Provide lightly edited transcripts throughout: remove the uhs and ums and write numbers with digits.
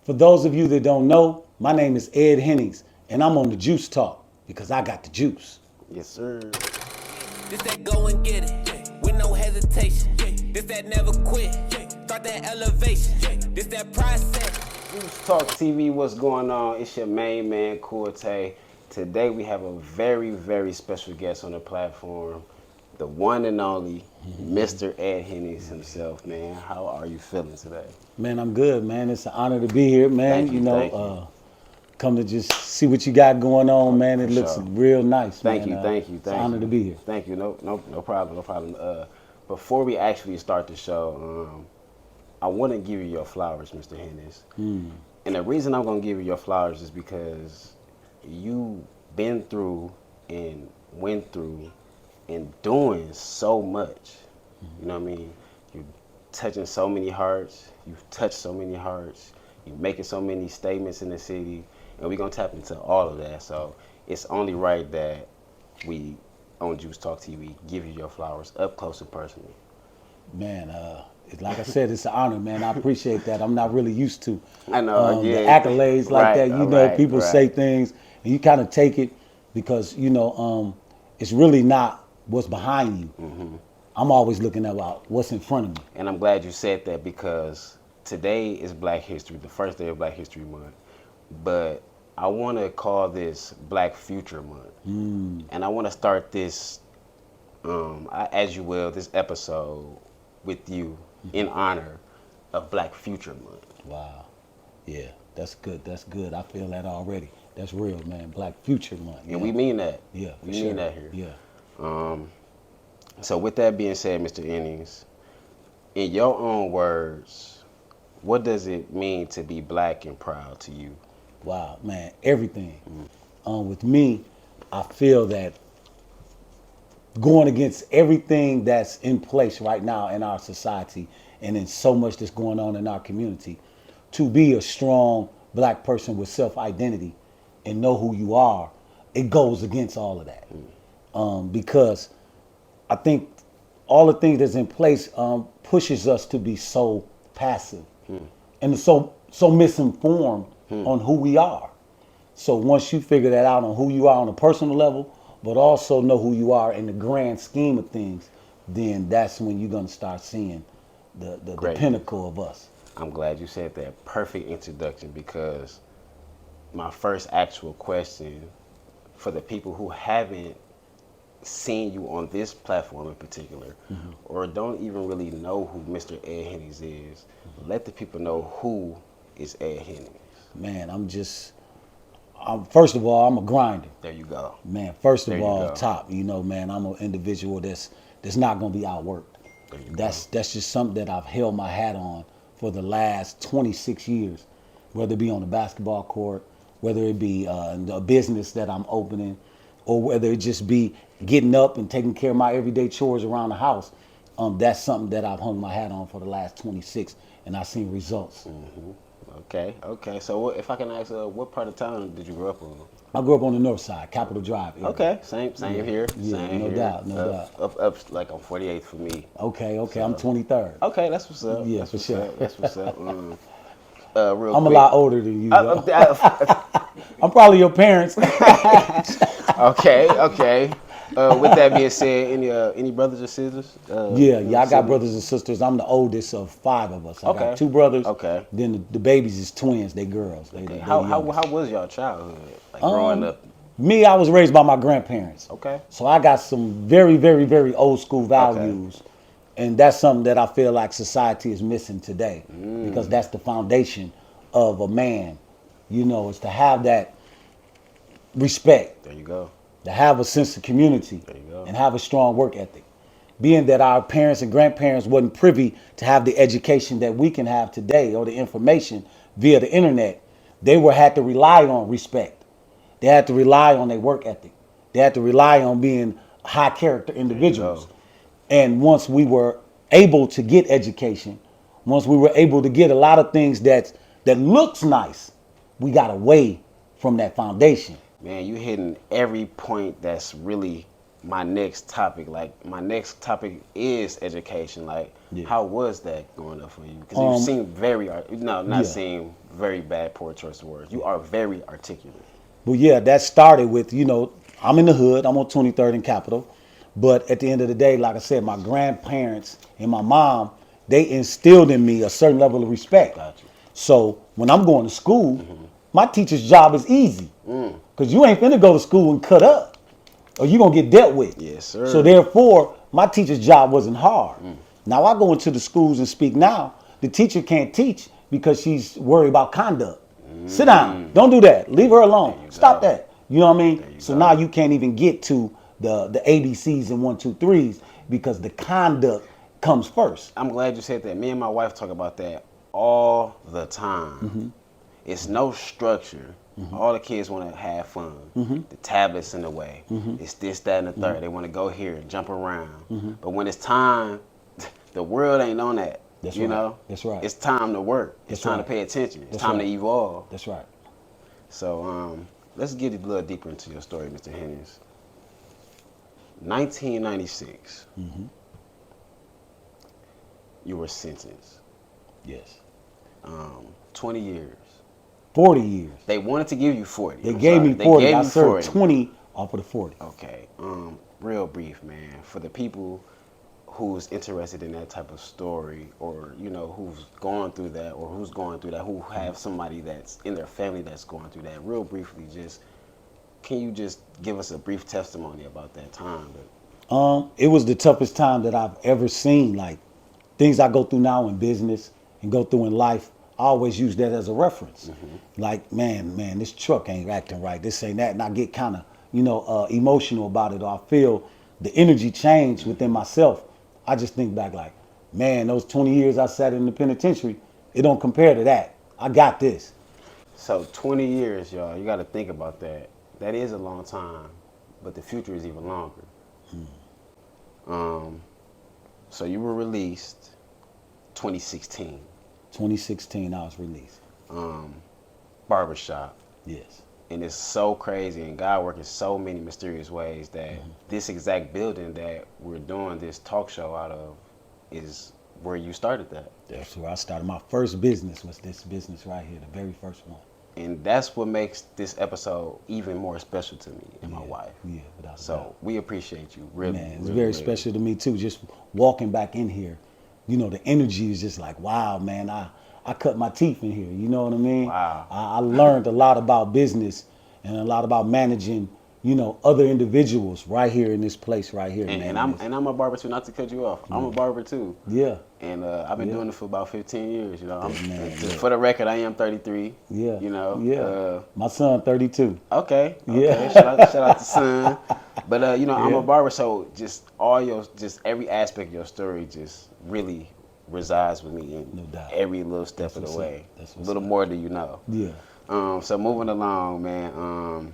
For those of you that don't know, my name is Ed Hennings, and I'm on the Juice Talk because I got the juice. Yes, sir. This that go and get it, with no hesitation. This that never quit, start that elevation. This that process. Juice Talk TV, what's going on? It's your main man, Corte. Today we have a very, very special guest on the platform, the one and only Mr. Ed Hennings himself, man. How are you feeling today? Man, I'm good, man. It's an honor to be here, man. Thank you. Come to just see what you got going on, man. It For looks sure. real nice, Thank man. you. It's an honor to be here. Thank you. No problem. Before we actually start the show, I want to give you your flowers, Mr. Hennings. And the reason I'm gonna give you your flowers is because you been through and went through and doing so much. You know what I mean? You're touching so many hearts. You've touched so many hearts. You're making so many statements in the city, and we're gonna tap into all of that. So it's only right that we on Juice Talk TV give you your flowers up close and personal. Man, like I said, it's an honor, man. I appreciate that. I'm not really used to I know, the accolades like Right, that. You know, right, people right. say things, and you kind of take it because, it's really not what's behind you. I'm always looking about what's in front of me. And I'm glad you said that because today is Black History, the first day of Black History Month. But I want to call this Black Future Month. And I want to start this, as you will, this episode with you in honor of Black Future Month. Wow. Yeah, that's good. That's good. I feel that already. That's real, man. Black Future Month. And we mean that. Yeah, for we sure. mean that here. Yeah. So with that being said, Mr. Hennings, in your own words, what does it mean to be Black and proud to you? Wow, man, everything. With me, I feel that going against everything that's in place right now in our society and in so much that's going on in our community, to be a strong Black person with self-identity and know who you are, it goes against all of that. Because I think all the things that's in place pushes us to be so passive and so misinformed on who we are. So once you figure that out on who you are on a personal level, but also know who you are in the grand scheme of things, then that's when you're gonna start seeing the pinnacle of us. I'm glad you said that. Perfect introduction, because my first actual question for the people who haven't seen you on this platform in particular, or don't even really know who Mr. Ed Hennings is, let the people know who is Ed Hennings. Man, first of all, I'm a grinder. There you go. Man, first There of you all, go. top, man, I'm an individual that's not gonna be outworked. There you That's just something that I've held my hat on for the last 26 years, whether it be on the basketball court, whether it be a business that I'm opening, or whether it just be getting up and taking care of my everyday chores around the house. That's something that I've hung my hat on for the last 26, and I've seen results. Okay. So if I can ask, what part of town did you grow up on? I grew up on the north side, Capitol Drive area. Okay, same here. Yeah, Same no here. doubt, no doubt. Up like on 48th for me. Okay, I'm 23rd. Okay, that's what's up. Yeah, that's for what's sure. Up. That's what's up. Real I'm a quick. lot older than you, though. Uh, I'm probably your parents. okay. With that being said, any brothers or sisters? Yeah, I got brothers and sisters. I'm the oldest of 5 of us. I Okay. got 2 brothers. Okay. Then the babies is twins. They girls. They How youngest. was y'all childhood? Like growing up? Me, I was raised by my grandparents. Okay. So I got some very, very, very old school values. And that's something that I feel like society is missing today. Because that's the foundation of a man, is to have that respect, There you go. to have a sense of community, There you go. and have a strong work ethic. Being that our parents and grandparents wasn't privy to have the education that we can have today, or the information via the internet, they had to rely on respect. They had to rely on their work ethic. They had to rely on being high character individuals. And once we were able to get education, once we were able to get a lot of things that looks nice, we got away from that foundation. Man, you hitting every point that's really my next topic. Like, my next topic is education. Like, Yeah. how was that growing up for you? Because you seem very, Yeah. seem very bad, poor choice of words. You are very articulate. But yeah, that started with, I'm in the hood. I'm on 23rd and Capitol. But at the end of the day, like I said, my grandparents and my mom, they instilled in me a certain level of respect. Gotcha. So when I'm going to school, my teacher's job is easy. Because you ain't finna go to school and cut up, or you going to get dealt with. Yes, sir. So therefore, my teacher's job wasn't hard. Now I go into the schools and speak now. The teacher can't teach because she's worried about conduct. Sit down. Don't do that. Leave her alone. Stop that. You know what I mean? So now you can't even get to the ABCs and 1, 2, 3s because the conduct comes first. I'm glad you said that. Me and my wife talk about that all the time. It's no structure. All the kids want to have fun. The tablet's in the way. It's this, that, and the third. They want to go here and jump around. But when it's time, the world ain't on that. That's you right. know? That's right. It's time to work. It's That's time right. to pay attention. It's That's time right. to evolve. That's right. So let's get a little deeper into your story, Mr. Hennings. 1996. You were sentenced. Yes. 20 years. 40 years. They wanted to give you 40. They gave me 40. Gave I you served 40. 20 off of the 40. Okay. Real brief, man. For the people who's interested in that type of story, or who's gone through that, or who's going through that, who have somebody that's in their family that's going through that, real briefly, can you just give us a brief testimony about that time? It was the toughest time that I've ever seen. Like things I go through now in business and go through in life, I always use that as a reference. Like, man, this truck ain't acting right. This ain't that. And I get kind of, emotional about it. Or I feel the energy change within myself. I just think back like, man, those 20 years I sat in the penitentiary, it don't compare to that. I got this. So 20 years, y'all, you got to think about that. That is a long time, but the future is even longer. So you were released 2016. 2016, I was released. Barbershop. Yes. And it's so crazy, and God works in so many mysterious ways that this exact building that we're doing this talk show out of is where you started that. That's where I started. My first business was this business right here, the very first one. And that's what makes this episode even more special to me and my wife. Yeah, without a So doubt. we appreciate you, really. Man, it's really, very really. special to me too. Just walking back in here, the energy is just like, wow, man, I cut my teeth in here. You know what I mean? Wow. I learned a lot about business and a lot about managing, other individuals right here in this place right here, man. And I'm a barber too, not to cut you off. I'm a barber too. Yeah. And I've been doing it for about 15 years, Man, For the record, I am 33. Yeah. Yeah. My son 32. Okay. Yeah. Shout out to son. But I'm Yeah. a barber, so just every aspect of your story just really resides with me in No doubt. every little step That's of the what's way. up. That's A what's little up. more than you know. Yeah. So moving along, man.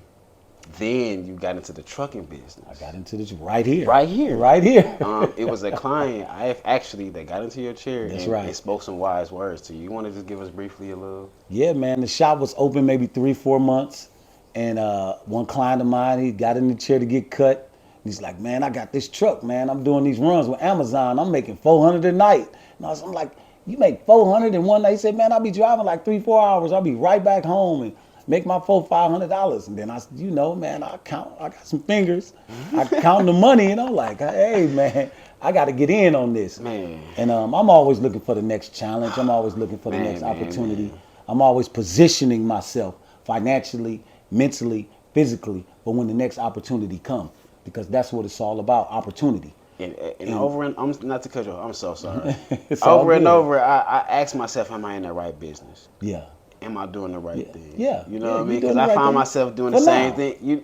Then you got into the trucking business. I got into this right here. Right here. Right here. It was a client that got into your chair That's and, right. and spoke some wise words to you. You want to just give us briefly a little? Yeah, man. The shop was open maybe 3-4 months. And one client of mine, he got in the chair to get cut. He's like, man, I got this truck, man. I'm doing these runs with Amazon. I'm making $400 a night. And I'm like, you make $400 in one night? He said, man, I'll be driving like 3-4 hours. I'll be right back home and make my $500. And then man, I got some fingers. I count the money and I'm like, hey, man, I got to get in on this. Man. And I'm always looking for the next challenge. I'm always looking for the next opportunity. I'm always positioning myself financially, mentally, physically, for when the next opportunity comes, because that's what it's all about, opportunity. And over and I'm not to cut you off, I'm so sorry. It's all over and good. over, I ask myself, am I in the right business? Yeah. Am I doing the right thing? Yeah. You know Yeah, what I you mean? doing Because the I right find thing. myself doing For the same now. thing.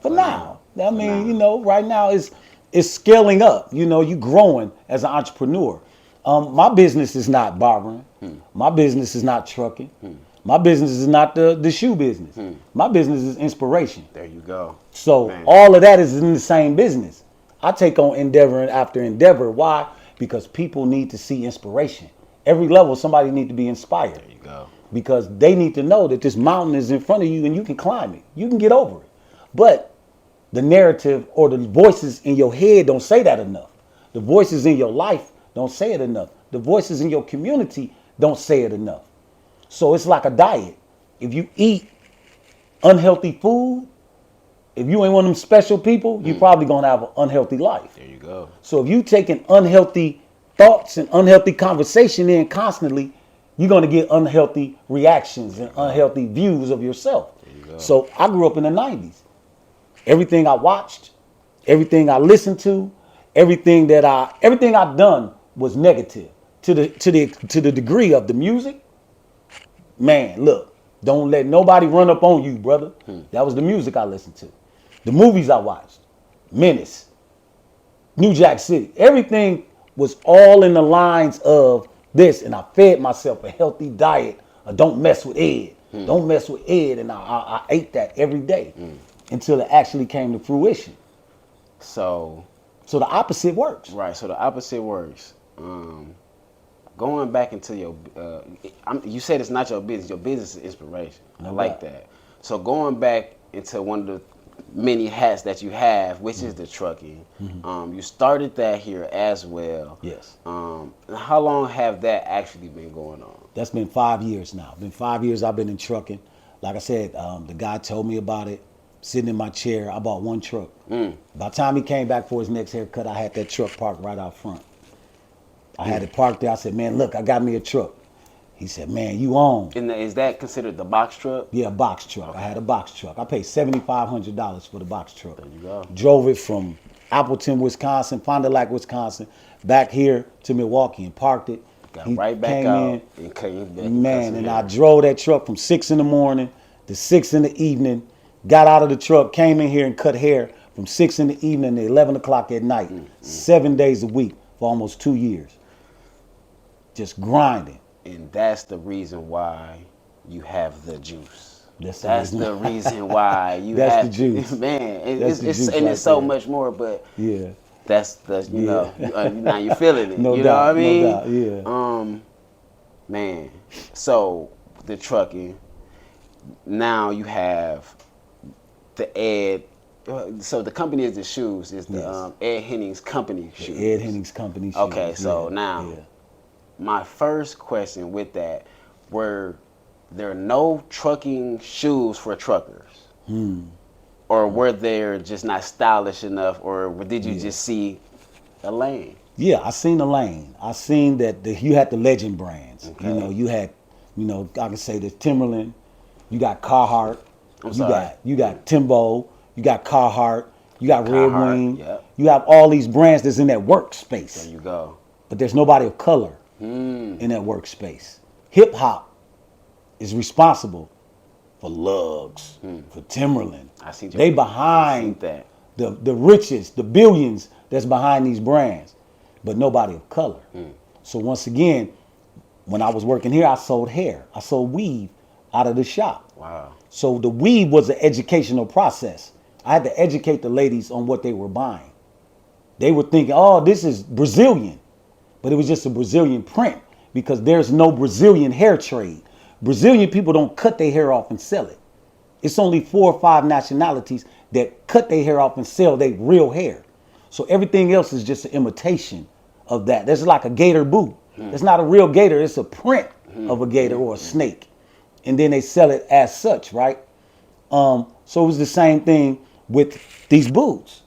For now. I mean, now. right now it's scaling up. You growing as an entrepreneur. My business is not barbering. My business is not trucking. My business is not the shoe business. My business is inspiration. There you go. So Man. all of that is in the same business. I take on endeavor after endeavor. Why? Because people need to see inspiration. Every level, somebody need to be inspired. There you go. Because they need to know that this mountain is in front of you and you can climb it. You can get over it. But the narrative or the voices in your head don't say that enough. The voices in your life don't say it enough. The voices in your community don't say it enough. So it's like a diet. If you eat unhealthy food, if you ain't one of them special people, you probably gonna have an unhealthy life. There you go. So if you taking unhealthy thoughts and unhealthy conversation in constantly, you're gonna get unhealthy reactions and unhealthy views of yourself. So I grew up in the 90s. Everything I watched, everything I listened to, everything I've done was negative to the degree of the music. Man, look, don't let nobody run up on you, brother. That was the music I listened to. The movies I watched, Menace, New Jack City, everything was all in the lines of this, and I fed myself a healthy diet. Don't mess with Ed. Don't mess with Ed, and I ate that every day until it actually came to fruition. So the opposite works. right. So the opposite works. Going back into your, you said it's not your business. Your business is inspiration. I like that. So going back into one of the many hats that you have, which is the trucking. You started that here as well. Yes. How long have that actually been going on? That's been 5 years now. Been 5 years I've been in trucking. Like I said, the guy told me about it. Sitting in my chair, I bought one truck. By the time he came back for his next haircut, I had that truck parked right out front. I had it parked there. I said, man, look, I got me a truck. He said, man, you own. And is that considered the box truck? Yeah, a box truck. Okay. I had a box truck. I paid $7,500 for the box truck. There you go. Drove it from Appleton, Wisconsin, Fond du Lac, Wisconsin, back here to Milwaukee and parked it. Got He right back came out in, and came back. man, and I drove that truck from 6 in the morning to 6 in the evening, got out of the truck, came in here and cut hair from 6 in the evening to 11 o'clock at night, 7 days a week for almost 2 years. Just grinding. And that's the reason why you have the juice. That's the reason why you That's have the juice. Man, That's the it's juice and right it's so there. much more, but Yeah. that's the know now you're feeling it. No you doubt, know what I mean? no doubt, yeah. Man. So the trucking. Now you have the Ed. So the company is the shoes. Is the Yes. Ed Hennings company shoes. Ed Hennings Company. Okay, shoes. so Yeah, now yeah. my first question with that, were there no trucking shoes for truckers? Or were there just not stylish enough, or did you just see a lane? Yeah, I seen the lane. I seen that you had the legend brands. Okay. You know, you had, I can say the Timberland. You got Carhartt. You got Timbo. You got Carhartt. You got Red Carhartt, Wing. yep. You have all these brands that's in that workspace. There you go. But there's nobody of color in that workspace. Hip hop is responsible for Lugs, for Timberland. I see. They I behind see that. the riches, the billions that's behind these brands, but nobody of color. So once again, when I was working here, I sold hair. I sold weave out of the shop. Wow. So the weave was an educational process. I had to educate the ladies on what they were buying. They were thinking, oh, this is Brazilian. But it was just a Brazilian print because there's no Brazilian hair trade. Brazilian people don't cut their hair off and sell it. It's only 4 or 5 nationalities that cut their hair off and sell their real hair. So everything else is just an imitation of that. That's like a gator boot. It's not a real gator. It's a print of a gator or a snake. And then they sell it as such, right? So it was the same thing with these boots.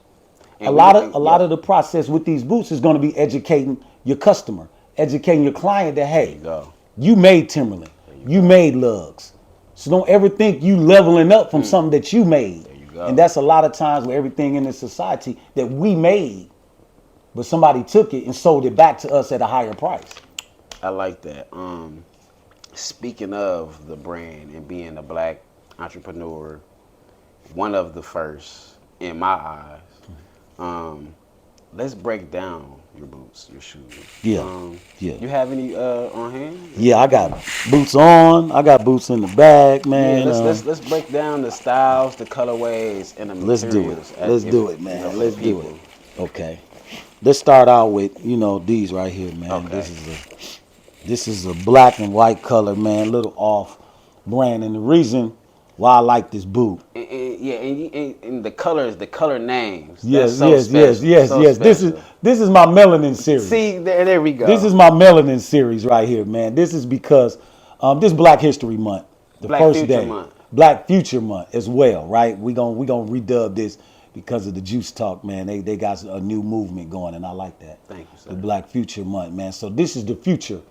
And a lot of the process with these boots is going to be educating your customer, educating your client that, hey, you made Timberland, you made Lugs. So don't ever think you leveling up from something that you made. There you go. And that's a lot of times with everything in this society that we made, but somebody took it and sold it back to us at a higher price. I like that. Speaking of the brand and being a black entrepreneur, one of the first in my eyes, let's break down your boots, your shoes. Yeah. You have any on hand? Yeah, I got boots on. I got boots in the bag, man. Yeah, let's break down the styles, the colorways, and the Let's do materials. it. Let's do it, man. for the Let's do people. it. Okay. Let's start out with, these right here, man. Okay. This is a black and white color, man, little off brand. And the reason why I like this boot. And the color names. Yes, That's so special. yes. So This special. is my melanin series. See, there we go. This is my melanin series right here, man. This is because This Black History Month, the Black first Future day. Month. Black Future Month as well, right? We gonna redub this because of the Juice Talk, man. They got a new movement going, and I like that. Thank you, sir. The Black Future Month, man. So this is the future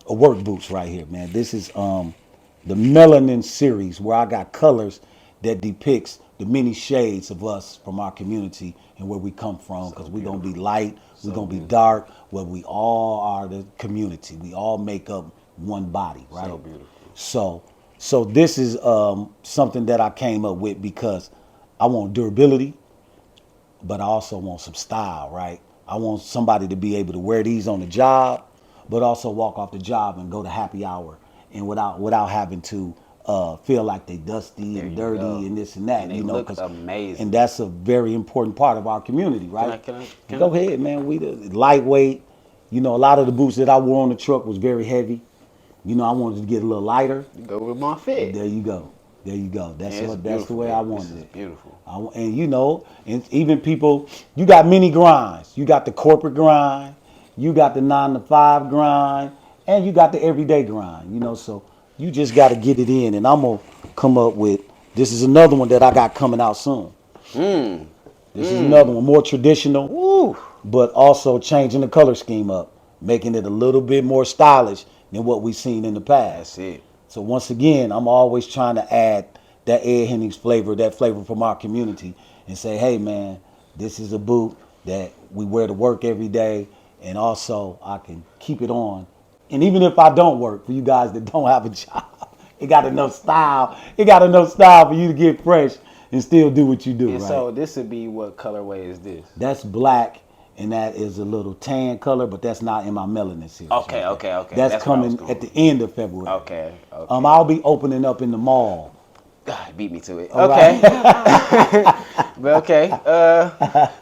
of work boots right here, man. This is the Melanin series where I got colors that depicts the many shades of us from our community and where we come from, because we're gonna be light, we're gonna be dark, where we all are the community. We all make up one body, right? So beautiful. So this is something that I came up with because I want durability, but I also want some style, right? I want somebody to be able to wear these on the job, but also walk off the job and go to happy hour, and without having to feel like they dusty and dirty and this and that. And they you know, look amazing. And that's a very important part of our community, right? Can Go ahead, man. We lightweight. You know, a lot of the boots that I wore on the truck was very heavy. You know, I wanted to get a little lighter. Go with my fit. There you go. There you go. That's Yeah, that's the way I wanted this is it. beautiful. And you know, and even people, you got many grinds. You got the corporate grind, you got the 9-to-5 grind, and you got the everyday grind. You know, so you just got to get it in. And I'm gonna come up with. This is another one that I got coming out soon. This is another one, more traditional, but also changing the color scheme up, making it a little bit more stylish than what we've seen in the past. That's it. So once again, I'm always trying to add that Ed Hennings flavor, that flavor from our community, and say, hey man, this is a boot that we wear to work every day, and also I can keep it on. And even if I don't work, for you guys that don't have a job, it got enough style. It got enough style for you to get fresh and still do what you do, And right? so this would be, what colorway is this? That's black, and that is a little tan color, but that's not in my melanin series. Okay. That's, That's where I was coming going. at the end of February. Okay. I'll be opening up in the mall. God, beat me to it. All Okay. But okay.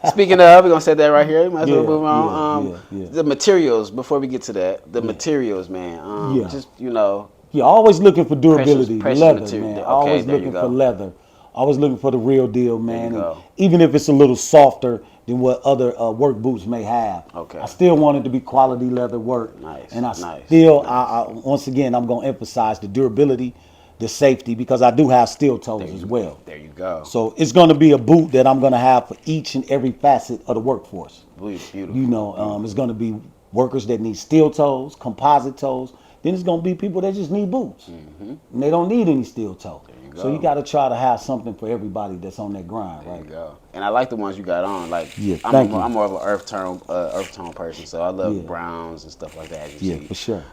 Speaking of, we're gonna set that right here. Might as well move on. Yeah. The materials, before we get to that, the materials, man. Yeah. Just, you know. Yeah, always looking for durability, Precious leather, material. man. Okay, Always there you looking go. for leather. Always looking for the real deal, man. you And go. even if it's a little softer than what other work boots may have, Okay. I still want it to be quality leather work. Nice, And I nice, still, nice. I once again, I'm gonna emphasize the durability, the safety, because I do have steel toes as well. There you go. So it's gonna be a boot that I'm gonna have for each and every facet of the workforce. Beautiful. You know, it's going to be workers that need steel toes, composite toes. Then it's going to be people that just need boots. And they don't need any steel toe. go. So you got to try to have something for everybody that's on that grind, There right? you go. And I like the ones you got on. Like, Yeah, I'm thank you. I'm more of an earth tone person, so I love Yeah. browns and stuff like that. As you Yeah, see. for sure.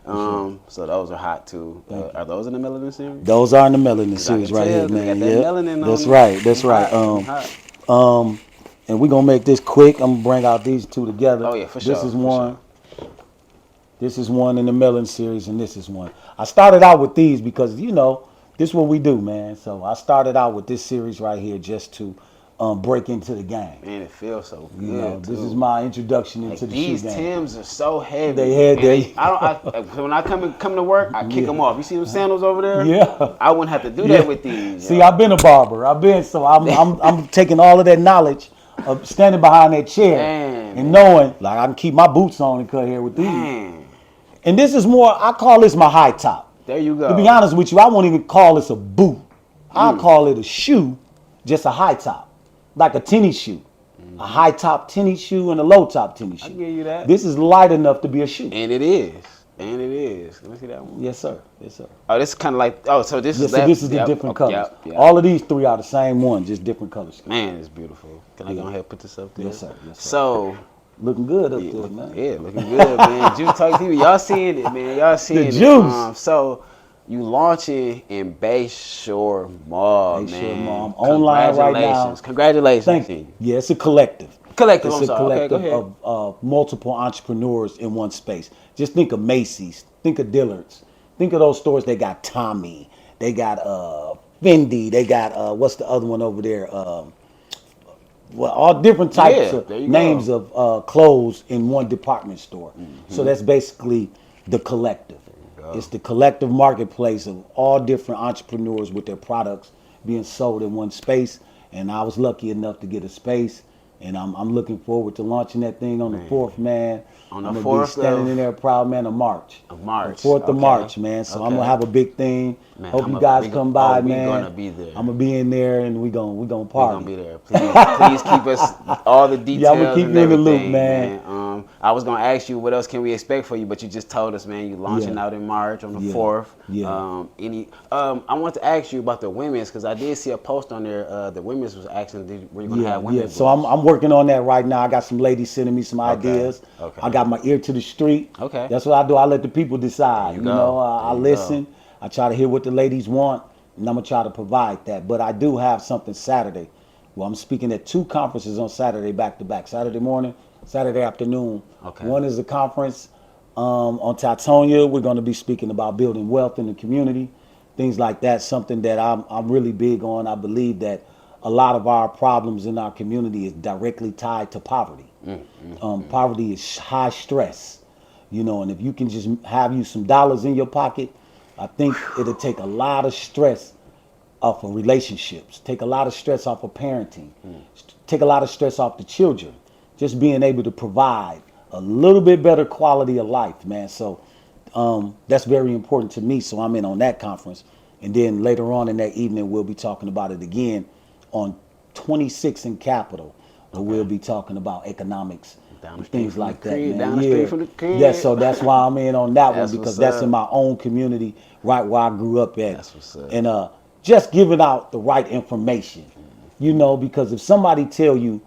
So those are hot too. Are those in the melanin series? Those are in the melanin I series can right tell, here, 'cause they man. got that Yeah, melanin on that's them. right. That's Them right. hot, them hot. And we're gonna make this quick. I'm gonna bring out these two together. Oh, yeah, for This sure, is for one. This is one in the melon series, and this is one. I started out with these because, you know, this is what we do, man. So I started out with this series right here just to break into the game. Man, it feels so good. You know, this too. is my introduction Like, into the these shoe game. Timbs are so heavy. They had- And they- when I come to work, I kick them off. You see them sandals over there? Yeah. I wouldn't have to do that with these. See, yo. I've been a barber. I'm taking all of that knowledge of standing behind that chair Man, and knowing like I can keep my boots on and cut hair with these. Man, And this is more. I call this my high top. there you go. To be honest with you, I won't even call this a boot. I'll call it a shoe, just a high top, like a tennis shoe, a high top tennis shoe and a low top tennis shoe. I give you that. This is light enough to be a shoe. And it is. And it is. Let me see that one. Yes, sir. Yes, sir. Oh, this is kind of like. Oh, so this Yes, is so that. this is the Yep, different okay, colors. yep. All of these three are the same one, just different colors. Man, it's beautiful. Can I go ahead and put this up there? Yes, sir. Yes, sir. So, Looking good up yeah, there, man. looking good, man. Juice Talk TV, y'all seeing it, man. Y'all seeing it. juice. So, you launching in Bayshore Mall, Bayshore man. Mall. I'm online right now. Congratulations. Thank you. Yeah, it's a collective. Collective, It's I'm a sorry. Okay, go collective ahead. of multiple entrepreneurs in one space. Just think of Macy's. Think of Dillard's. Think of those stores. They got Tommy. They got Fendi. They got what's the other one over there? Well, all different types Yeah, of there you names go. of clothes in one department store. So that's basically the collective. It's the collective marketplace of all different entrepreneurs with their products being sold in one space. And I was lucky enough to get a space And I'm looking forward to launching that thing on the 4th, man. On the I'm 4th gonna be standing in there proud, man, of March. Of March. The 4th of Okay. March, man. So I'm gonna have a big thing. Man, Hope you guys come by, we man. gonna be there. I'm gonna be in there, and we gonna party. We gonna be there. Please keep us all the details. Yeah, I'm gonna keep and you in the loop, everything, man. I was gonna ask you what else can we expect for you, but you just told us, man. You launching out in March on the 4th. Yeah. I want to ask you about the women's because I did see a post on there. The women's was asking, were you gonna have women? Yeah. So I'm working on that right now. I got some ladies sending me some ideas. Okay. I got my ear to the street. Okay. That's what I do. I let the people decide. There you You go. know, I There you listen. I try to hear what the ladies want, and I'm gonna try to provide that. But I do have something Saturday. Well, I'm speaking at 2 conferences on Saturday back to back. Saturday morning, Saturday afternoon. Okay. One is a conference on Tatonia. We're going to be speaking about building wealth in the community, things like that. Something that I'm really big on. I believe that a lot of our problems in our community is directly tied to poverty. Poverty is high stress, you know, and if you can just have you some dollars in your pocket, I think it'll take a lot of stress off of relationships, take a lot of stress off of parenting, take a lot of stress off the children, just being able to provide a little bit better quality of life, man. So that's very important to me. So I'm in on that conference. And then later on in that evening, we'll be talking about it again on 26 in Capitol. Where we'll be talking about economics and things like that, man. Down the street from the crib. Yeah, so that's why I'm in on that one, because what's that's up. in my own community, right where I grew up at. That's what's up. And just giving out the right information, you know, because if somebody tell you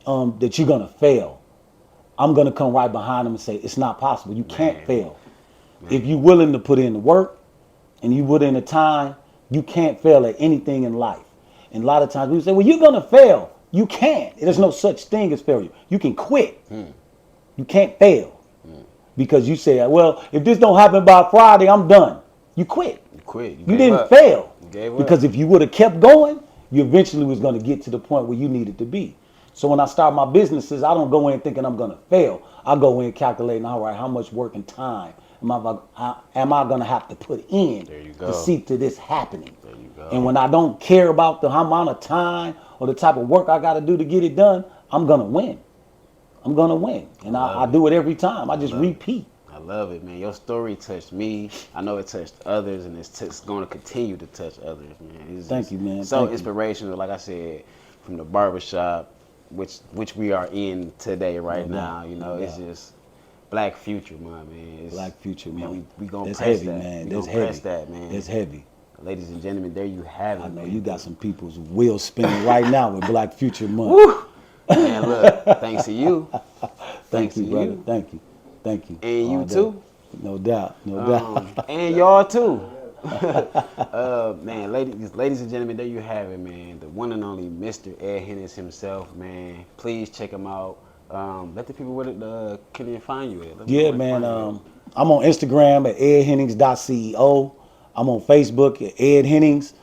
that you're gonna fail, I'm gonna come right behind them and say it's not possible. You can't fail. If you're willing to put in the work and you put in the time, you can't fail at anything in life. And a lot of times people say, well, you're gonna fail. You can't. There's no such thing as failure. You can quit. You can't fail. Because you say, well, if this don't happen by Friday, I'm done. You quit. You quit. You didn't fail. You gave up. Because if you would have kept going, you eventually was going to get to the point where you needed to be. So when I start my businesses, I don't go in thinking I'm going to fail. I go in calculating, all right, how much work and time am I going to have to put in to see to this happening? There you go. And when I don't care about the amount of time or the type of work I got to do to get it done, I'm going to win. I'm going to win. And I do it every time. I just repeat. I love it, man. Your story touched me. I know it touched others, and it's going to continue to touch others, man. Thank you, man. So Thank you. inspirational, like I said, from the barbershop, which we are in today, right now. You know, it's just Black Future Month, man. It's, Black Future Month. Man, we gonna That's press heavy, that. man. We That's gonna press heavy. that, man. That's heavy. Ladies and gentlemen, there you have it. I know man. you got some people's wheels spinning right now with Black Future Month. Woo! Man, look, thanks to you. Thank you, brother. Thank you. Thank you. And you All day. too. No doubt. No doubt. And y'all too. Man, ladies and gentlemen, there you have it, man. The one and only Mr. Ed Hennings himself, man. Please check him out. Let the people can they find you at? Yeah, man. I'm on Instagram at edhennings.ceo. I'm on Facebook at Ed Hennings.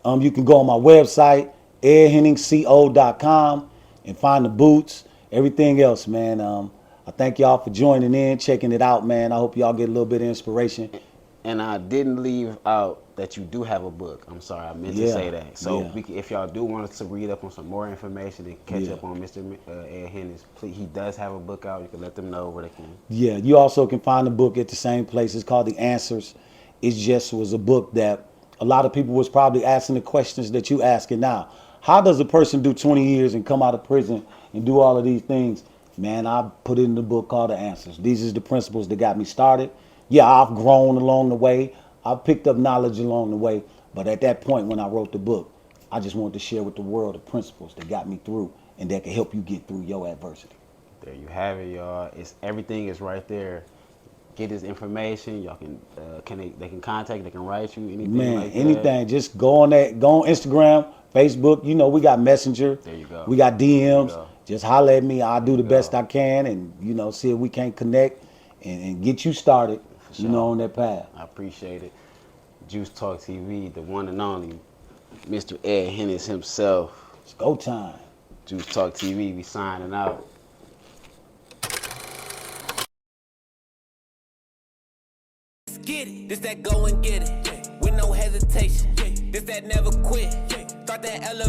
You can go on my website, edhenningsco.com, and find the boots, everything else, man. I thank y'all for joining in, checking it out, man. I hope y'all get a little bit of inspiration. And I didn't leave out that you do have a book. I'm sorry, I meant to say that. So if y'all do want us to read up on some more information and catch up on Mr. Ed Hennings, please, he does have a book out. You can let them know where they can. Yeah, you also can find the book at the same place. It's called The Answers. It just was a book that a lot of people was probably asking the questions that you asking now. How does a person do 20 years and come out of prison and do all of these things? Man, I put it in the book called The Answers. These are the principles that got me started. Yeah, I've grown along the way. I've picked up knowledge along the way. But at that point when I wrote the book, I just wanted to share with the world the principles that got me through and that can help you get through your adversity. There you have it, y'all. Everything is right there. Get his information. Y'all they can contact, they can write you, anything like that. Anything. Just go on Instagram, Facebook. You know, we got Messenger. There you go. We got DMs. Go. Just holler at me. I'll do the best I can and, you know, see if we can connect and get you started, you know, on that path. I appreciate it. Juice Talk TV, the one and only Mr. Ed Hennings himself. It's go time. Juice Talk TV, we signing out. Let's get it. This that go and get it. With no hesitation. This that never quit. Start that elevation.